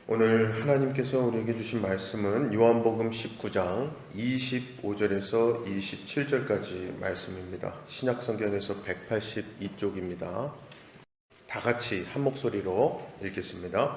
오늘 하나님께서 우리에게 주신 말씀은 요한복음 19장 25절에서 27절까지 말씀입니다. 신약성경에서 182쪽입니다. 다 같이 한 목소리로 읽겠습니다.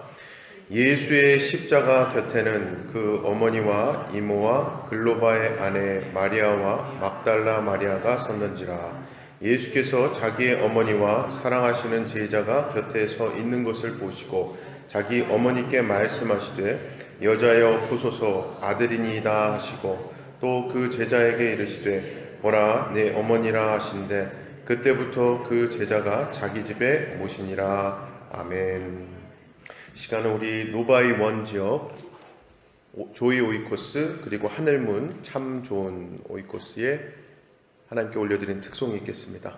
예수의 십자가 곁에는 그 어머니와 이모와 글로바의 아내 마리아와 막달라 마리아가 섰는지라. 예수께서 자기의 어머니와 사랑하시는 제자가 곁에 서 있는 것을 보시고 자기 어머니께 말씀하시되 여자여 보소서 아들이니이다 하시고 또 그 제자에게 이르시되 보라 내 어머니라 하신대 그때부터 그 제자가 자기 집에 모시니라. 아멘. 시간은 우리 노바이 원 지역 조이 오이코스 그리고 하늘문 참 좋은 오이코스에 하나님께 올려드린 특송이 있겠습니다.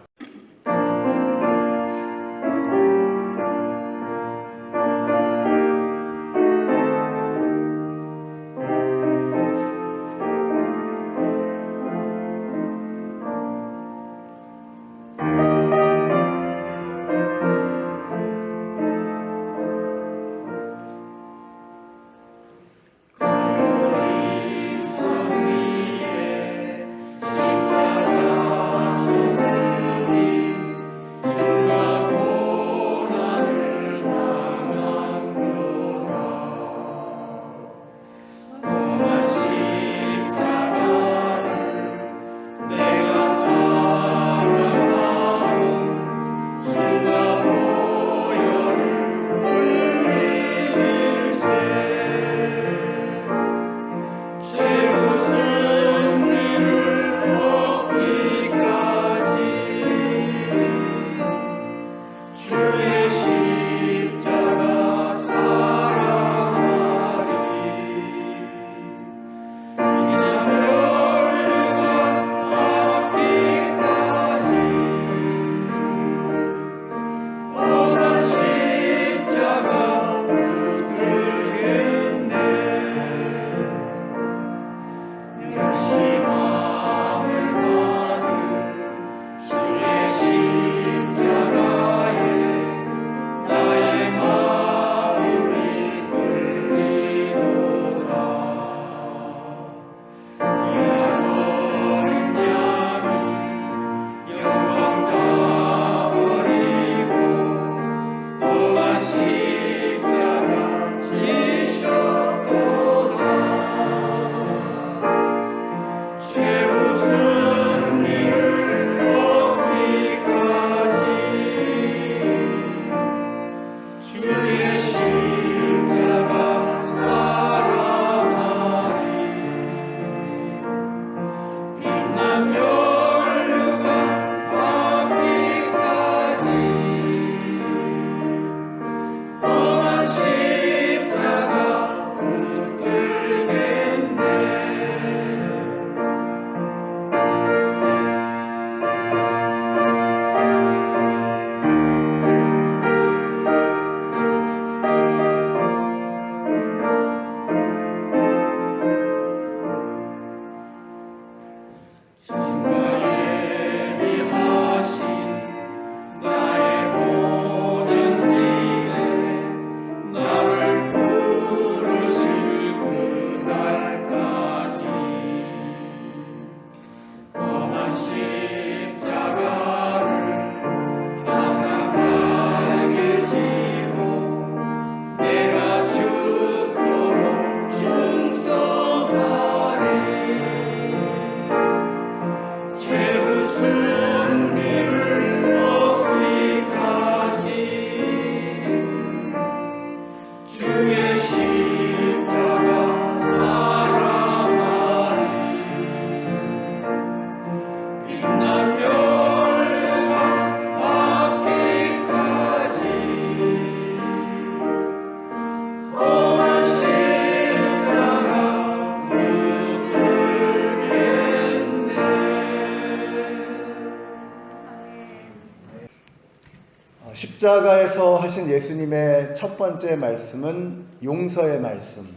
십자가에서 하신 예수님의 첫 번째 말씀은 용서의 말씀.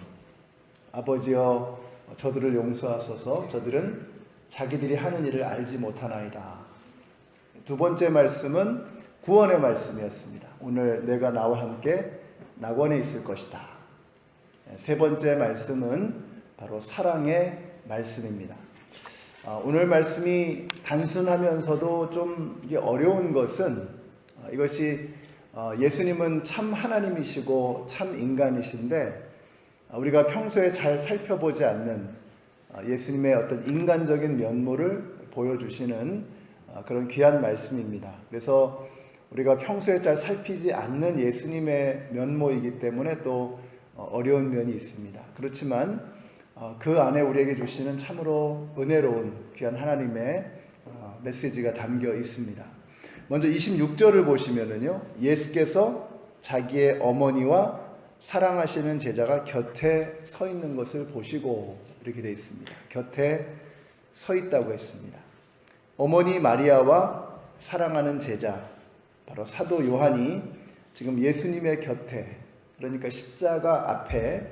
아버지여 저들을 용서하소서 저들은 자기들이 하는 일을 알지 못하나이다. 두 번째 말씀은 구원의 말씀이었습니다. 오늘 내가 나와 함께 낙원에 있을 것이다. 세 번째 말씀은 바로 사랑의 말씀입니다. 오늘 말씀이 단순하면서도 좀 이게 어려운 것은 이것이 예수님은 참 하나님이시고 참 인간이신데 우리가 평소에 잘 살펴보지 않는 예수님의 어떤 인간적인 면모를 보여주시는 그런 귀한 말씀입니다. 그래서 우리가 평소에 잘 살피지 않는 예수님의 면모이기 때문에 또 어려운 면이 있습니다. 그렇지만 그 안에 우리에게 주시는 참으로 은혜로운 귀한 하나님의 메시지가 담겨 있습니다. 먼저 26절을 보시면은요, 예수께서 자기의 어머니와 사랑하시는 제자가 곁에 서 있는 것을 보시고 이렇게 되어 있습니다. 곁에 서 있다고 했습니다. 어머니 마리아와 사랑하는 제자, 바로 사도 요한이 지금 예수님의 곁에, 그러니까 십자가 앞에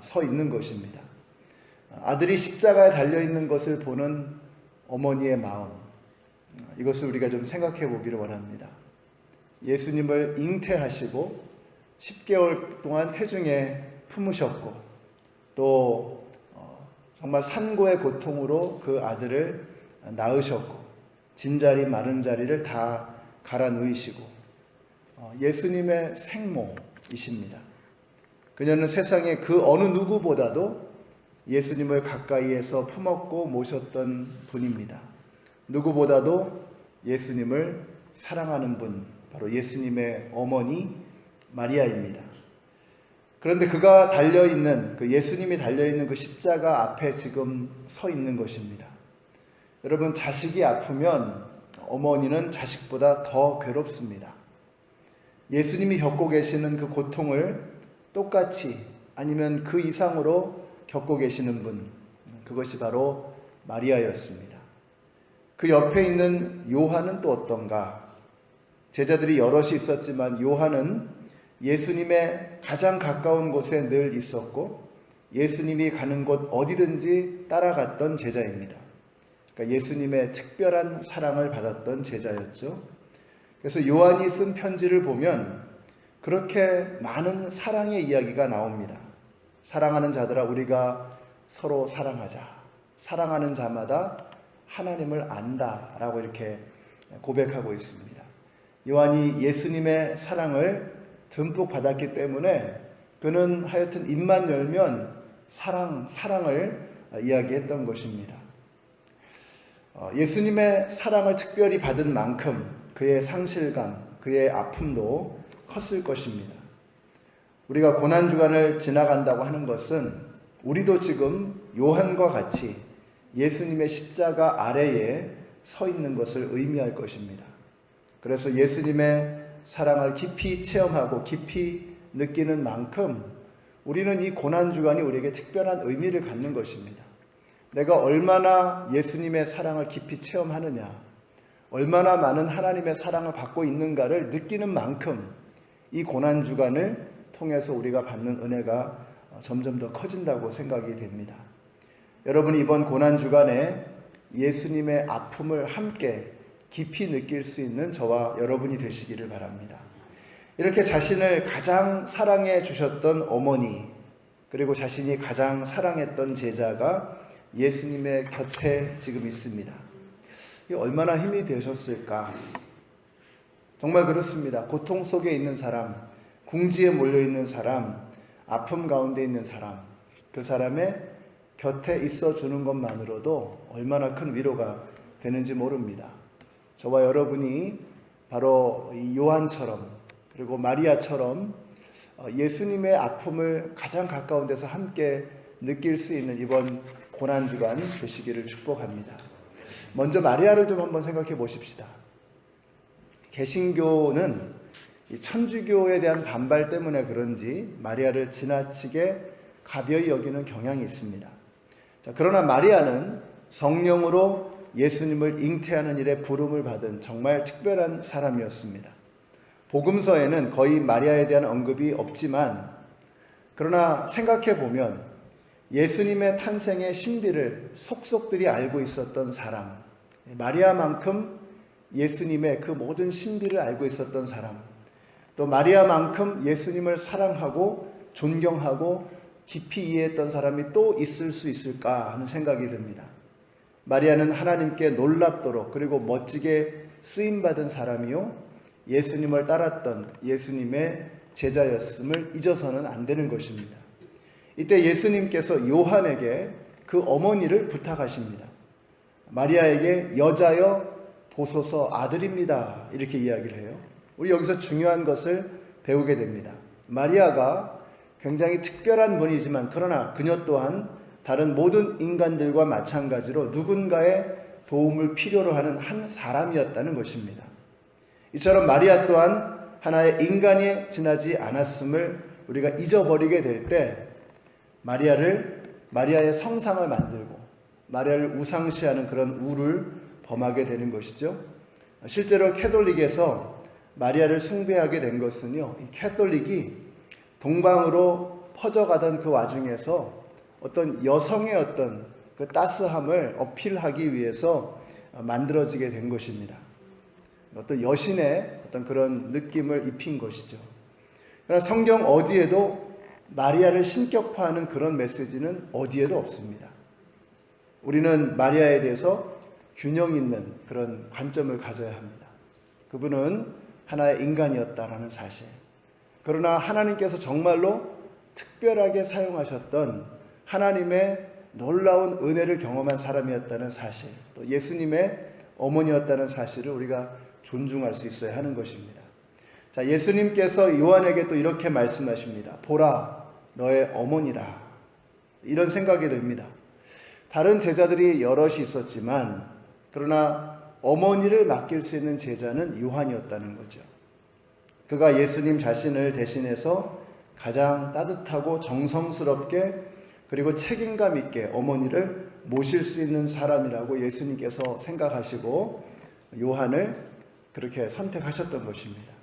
서 있는 것입니다. 아들이 십자가에 달려있는 것을 보는 어머니의 마음, 이것을 우리가 좀 생각해 보기를 원합니다. 예수님을 잉태하시고 10개월 동안 태중에 품으셨고 또 정말 산고의 고통으로 그 아들을 낳으셨고 진자리 마른 자리를 다 갈아 누이시고 예수님의 생모이십니다. 그녀는 세상에 그 어느 누구보다도 예수님을 가까이에서 품었고 모셨던 분입니다. 누구보다도 예수님을 사랑하는 분, 바로 예수님의 어머니 마리아입니다. 그런데 그가 달려있는, 그 예수님이 달려있는 그 십자가 앞에 지금 서 있는 것입니다. 여러분, 자식이 아프면 어머니는 자식보다 더 괴롭습니다. 예수님이 겪고 계시는 그 고통을 똑같이 아니면 그 이상으로 겪고 계시는 분, 그것이 바로 마리아였습니다. 그 옆에 있는 요한은 또 어떤가? 제자들이 여럿이 있었지만 요한은 예수님의 가장 가까운 곳에 늘 있었고 예수님이 가는 곳 어디든지 따라갔던 제자입니다. 그러니까 예수님의 특별한 사랑을 받았던 제자였죠. 그래서 요한이 쓴 편지를 보면 그렇게 많은 사랑의 이야기가 나옵니다. 사랑하는 자들아, 우리가 서로 사랑하자. 사랑하는 자마다 하나님을 안다 라고 이렇게 고백하고 있습니다. 요한이 예수님의 사랑을 듬뿍 받았기 때문에 그는 하여튼 입만 열면 사랑을 이야기했던 것입니다. 예수님의 사랑을 특별히 받은 만큼 그의 상실감, 그의 아픔도 컸을 것입니다. 우리가 고난주간을 지나간다고 하는 것은 우리도 지금 요한과 같이 예수님의 십자가 아래에 서 있는 것을 의미할 것입니다. 그래서 예수님의 사랑을 깊이 체험하고 깊이 느끼는 만큼 우리는 이 고난주간이 우리에게 특별한 의미를 갖는 것입니다. 내가 얼마나 예수님의 사랑을 깊이 체험하느냐, 얼마나 많은 하나님의 사랑을 받고 있는가를 느끼는 만큼 이 고난주간을 통해서 우리가 받는 은혜가 점점 더 커진다고 생각이 됩니다. 여러분, 이번 고난주간에 예수님의 아픔을 함께 깊이 느낄 수 있는 저와 여러분이 되시기를 바랍니다. 이렇게 자신을 가장 사랑해 주셨던 어머니, 그리고 자신이 가장 사랑했던 제자가 예수님의 곁에 지금 있습니다. 이게 얼마나 힘이 되셨을까? 정말 그렇습니다. 고통 속에 있는 사람, 궁지에 몰려있는 사람, 아픔 가운데 있는 사람, 그 사람의 곁에 있어 주는 것만으로도 얼마나 큰 위로가 되는지 모릅니다. 저와 여러분이 바로 이 요한처럼 그리고 마리아처럼 예수님의 아픔을 가장 가까운 데서 함께 느낄 수 있는 이번 고난주간 되시기를 축복합니다. 먼저 마리아를 좀 한번 생각해 보십시다. 개신교는 이 천주교에 대한 반발 때문에 그런지 마리아를 지나치게 가벼이 여기는 경향이 있습니다. 자, 그러나 마리아는 성령으로 예수님을 잉태하는 일에 부름을 받은 정말 특별한 사람이었습니다. 복음서에는 거의 마리아에 대한 언급이 없지만 그러나 생각해 보면 예수님의 탄생의 신비를 속속들이 알고 있었던 사람, 마리아만큼 예수님의 그 모든 신비를 알고 있었던 사람, 또 마리아만큼 예수님을 사랑하고 존경하고 깊이 이해했던 사람이 또 있을 수 있을까 하는 생각이 듭니다. 마리아는 하나님께 놀랍도록 그리고 멋지게 쓰임받은 사람이요, 예수님을 따랐던 예수님의 제자였음을 잊어서는 안 되는 것입니다. 이때 예수님께서 요한에게 그 어머니를 부탁하십니다. 마리아에게 여자여 보소서 아들입니다, 이렇게 이야기를 해요. 우리 여기서 중요한 것을 배우게 됩니다. 마리아가 굉장히 특별한 분이지만 그러나 그녀 또한 다른 모든 인간들과 마찬가지로 누군가의 도움을 필요로 하는 한 사람이었다는 것입니다. 이처럼 마리아 또한 하나의 인간이 지나지 않았음을 우리가 잊어버리게 될 때 마리아의 성상을 만들고 마리아를 우상시하는 그런 우를 범하게 되는 것이죠. 실제로 캐톨릭에서 마리아를 숭배하게 된 것은요, 이 캐톨릭이 동방으로 퍼져가던 그 와중에서 어떤 여성의 어떤 그 따스함을 어필하기 위해서 만들어지게 된 것입니다. 어떤 여신의 어떤 그런 느낌을 입힌 것이죠. 그러나 성경 어디에도 마리아를 신격화하는 그런 메시지는 어디에도 없습니다. 우리는 마리아에 대해서 균형 있는 그런 관점을 가져야 합니다. 그분은 하나의 인간이었다라는 사실. 그러나 하나님께서 정말로 특별하게 사용하셨던 하나님의 놀라운 은혜를 경험한 사람이었다는 사실, 또 예수님의 어머니였다는 사실을 우리가 존중할 수 있어야 하는 것입니다. 자, 예수님께서 요한에게 또 이렇게 말씀하십니다. 보라, 너의 어머니다. 이런 생각이 듭니다. 다른 제자들이 여럿이 있었지만 그러나 어머니를 맡길 수 있는 제자는 요한이었다는 거죠. 그가 예수님 자신을 대신해서 가장 따뜻하고 정성스럽게 그리고 책임감 있게 어머니를 모실 수 있는 사람이라고 예수님께서 생각하시고 요한을 그렇게 선택하셨던 것입니다.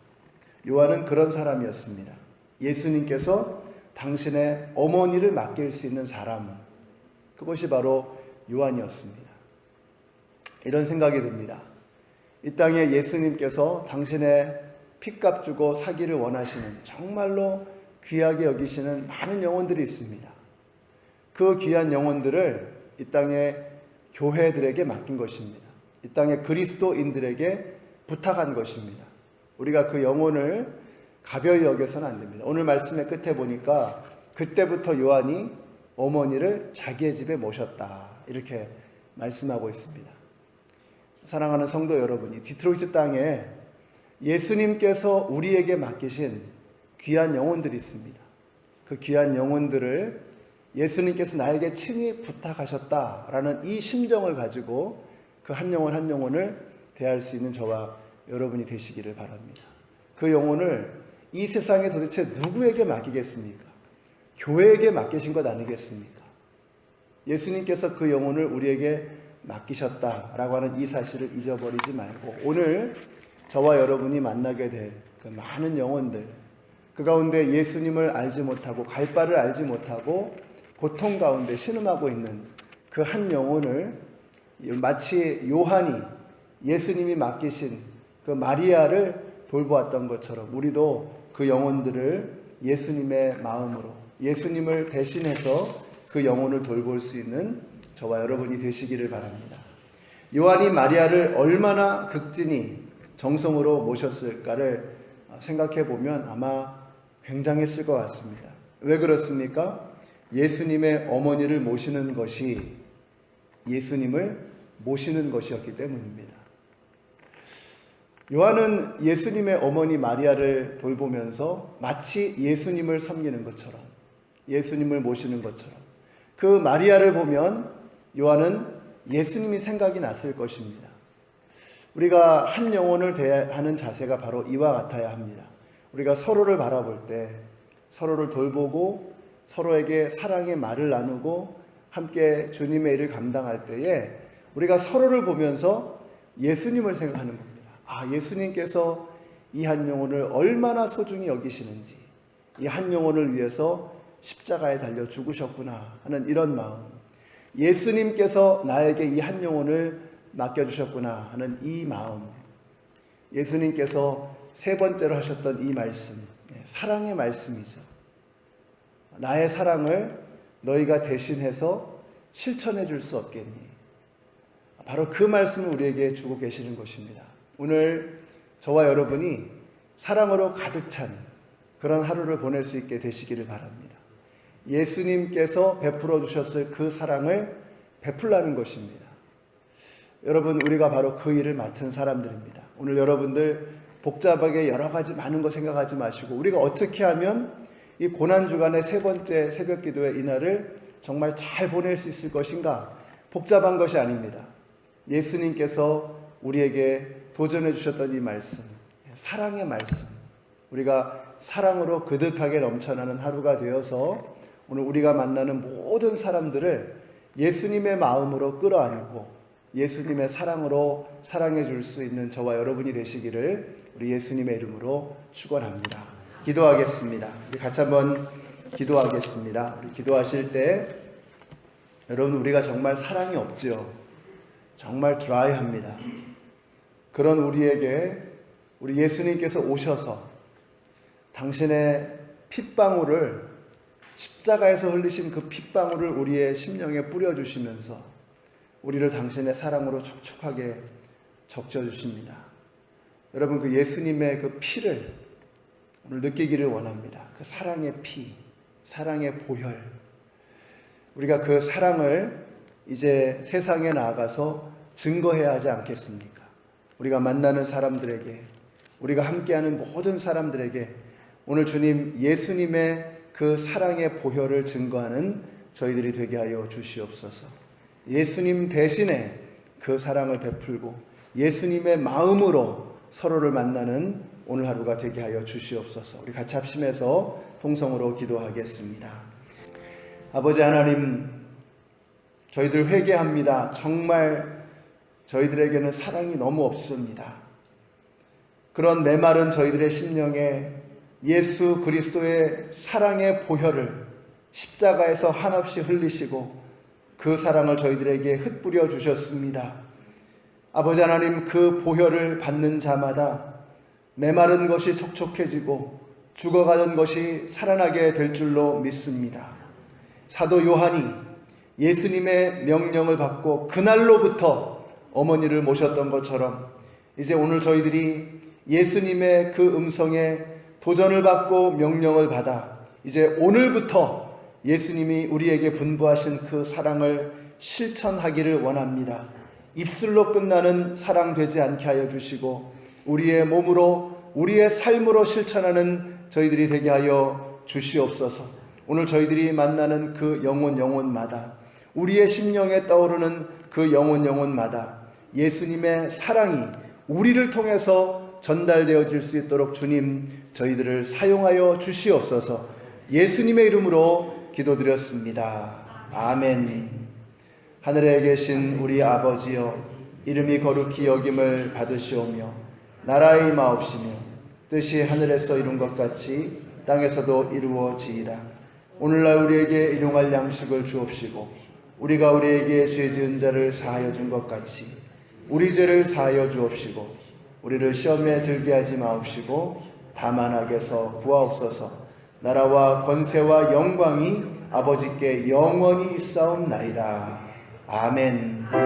요한은 그런 사람이었습니다. 예수님께서 당신의 어머니를 맡길 수 있는 사람, 그것이 바로 요한이었습니다. 이런 생각이 듭니다. 이 땅에 예수님께서 당신의 핏값 주고 사기를 원하시는 정말로 귀하게 여기시는 많은 영혼들이 있습니다. 그 귀한 영혼들을 이 땅의 교회들에게 맡긴 것입니다. 이 땅의 그리스도인들에게 부탁한 것입니다. 우리가 그 영혼을 가벼이 여겨서는 안 됩니다. 오늘 말씀의 끝에 보니까 그때부터 요한이 어머니를 자기의 집에 모셨다, 이렇게 말씀하고 있습니다. 사랑하는 성도 여러분이 디트로이트 땅에 예수님께서 우리에게 맡기신 귀한 영혼들이 있습니다. 그 귀한 영혼들을 예수님께서 나에게 친히 부탁하셨다라는 이 심정을 가지고 그 한 영혼 한 영혼을 대할 수 있는 저와 여러분이 되시기를 바랍니다. 그 영혼을 이 세상에 도대체 누구에게 맡기겠습니까? 교회에게 맡기신 것 아니겠습니까? 예수님께서 그 영혼을 우리에게 맡기셨다라고 하는 이 사실을 잊어버리지 말고 오늘 저와 여러분이 만나게 될 그 많은 영혼들, 그 가운데 예수님을 알지 못하고 갈 바를 알지 못하고 고통 가운데 신음하고 있는 그 한 영혼을 마치 요한이 예수님이 맡기신 그 마리아를 돌보았던 것처럼 우리도 그 영혼들을 예수님의 마음으로 예수님을 대신해서 그 영혼을 돌볼 수 있는 저와 여러분이 되시기를 바랍니다. 요한이 마리아를 얼마나 극진히 정성으로 모셨을까를 생각해 보면 아마 굉장했을 것 같습니다. 왜 그렇습니까? 예수님의 어머니를 모시는 것이 예수님을 모시는 것이었기 때문입니다. 요한은 예수님의 어머니 마리아를 돌보면서 마치 예수님을 섬기는 것처럼 예수님을 모시는 것처럼 그 마리아를 보면 요한은 예수님이 생각이 났을 것입니다. 우리가 한 영혼을 대하는 자세가 바로 이와 같아야 합니다. 우리가 서로를 바라볼 때 서로를 돌보고 서로에게 사랑의 말을 나누고 함께 주님의 일을 감당할 때에 우리가 서로를 보면서 예수님을 생각하는 겁니다. 아, 예수님께서 이 한 영혼을 얼마나 소중히 여기시는지, 이 한 영혼을 위해서 십자가에 달려 죽으셨구나 하는 이런 마음, 예수님께서 나에게 이 한 영혼을 맡겨주셨구나 하는 이 마음, 예수님께서 세 번째로 하셨던 이 말씀, 사랑의 말씀이죠. 나의 사랑을 너희가 대신해서 실천해 줄 수 없겠니? 바로 그 말씀을 우리에게 주고 계시는 것입니다. 오늘 저와 여러분이 사랑으로 가득 찬 그런 하루를 보낼 수 있게 되시기를 바랍니다. 예수님께서 베풀어 주셨을 그 사랑을 베풀라는 것입니다. 여러분, 우리가 바로 그 일을 맡은 사람들입니다. 오늘 여러분들 복잡하게 여러 가지 많은 거 생각하지 마시고 우리가 어떻게 하면 이 고난주간의 세 번째 새벽 기도의 이날을 정말 잘 보낼 수 있을 것인가? 복잡한 것이 아닙니다. 예수님께서 우리에게 도전해 주셨던 이 말씀, 사랑의 말씀, 우리가 사랑으로 그득하게 넘쳐나는 하루가 되어서 오늘 우리가 만나는 모든 사람들을 예수님의 마음으로 끌어안고 예수님의 사랑으로 사랑해 줄 수 있는 저와 여러분이 되시기를 우리 예수님의 이름으로 축원합니다. 기도하겠습니다. 우리 같이 한번 기도하겠습니다. 우리 기도하실 때 여러분, 우리가 정말 사랑이 없지요. 정말 드라이합니다. 그런 우리에게 우리 예수님께서 오셔서 당신의 핏방울을, 십자가에서 흘리신 그 핏방울을 우리의 심령에 뿌려주시면서 우리를 당신의 사랑으로 촉촉하게 적셔주십니다. 여러분, 그 예수님의 그 피를 오늘 느끼기를 원합니다. 그 사랑의 피, 사랑의 보혈. 우리가 그 사랑을 이제 세상에 나아가서 증거해야 하지 않겠습니까? 우리가 만나는 사람들에게, 우리가 함께하는 모든 사람들에게 오늘 주님 예수님의 그 사랑의 보혈을 증거하는 저희들이 되게 하여 주시옵소서. 예수님 대신에 그 사랑을 베풀고 예수님의 마음으로 서로를 만나는 오늘 하루가 되게 하여 주시옵소서. 우리 같이 합심해서 통성으로 기도하겠습니다. 아버지 하나님, 저희들 회개합니다. 정말 저희들에게는 사랑이 너무 없습니다. 그런 메마른 저희들의 심령에 예수 그리스도의 사랑의 보혈을 십자가에서 한없이 흘리시고 그 사랑을 저희들에게 흩뿌려 주셨습니다. 아버지 하나님, 그 보혈을 받는 자마다 메마른 것이 촉촉해지고 죽어가던 것이 살아나게 될 줄로 믿습니다. 사도 요한이 예수님의 명령을 받고 그날로부터 어머니를 모셨던 것처럼 이제 오늘 저희들이 예수님의 그 음성에 도전을 받고 명령을 받아 이제 오늘부터 예수님이 우리에게 분부하신 그 사랑을 실천하기를 원합니다. 입술로 끝나는 사랑 되지 않게 하여 주시고 우리의 몸으로, 우리의 삶으로 실천하는 저희들이 되게 하여 주시옵소서. 오늘 저희들이 만나는 그 영혼마다, 우리의 심령에 떠오르는 그 영혼마다 예수님의 사랑이 우리를 통해서 전달되어질 수 있도록 주님 저희들을 사용하여 주시옵소서. 예수님의 이름으로 기도드렸습니다. 아멘. 하늘에 계신 우리 아버지여, 이름이 거룩히 여김을 받으시오며 나라의 마옵시며 뜻이 하늘에서 이룬 것 같이 땅에서도 이루어지이다. 오늘날 우리에게 일용할 양식을 주옵시고 우리가 우리에게 죄 지은 자를 사하여 준 것 같이 우리 죄를 사하여 주옵시고 우리를 시험에 들게 하지 마옵시고 다만 악에서 구하옵소서. 나라와 권세와 영광이 아버지께 영원히 있사옵나이다. 아멘.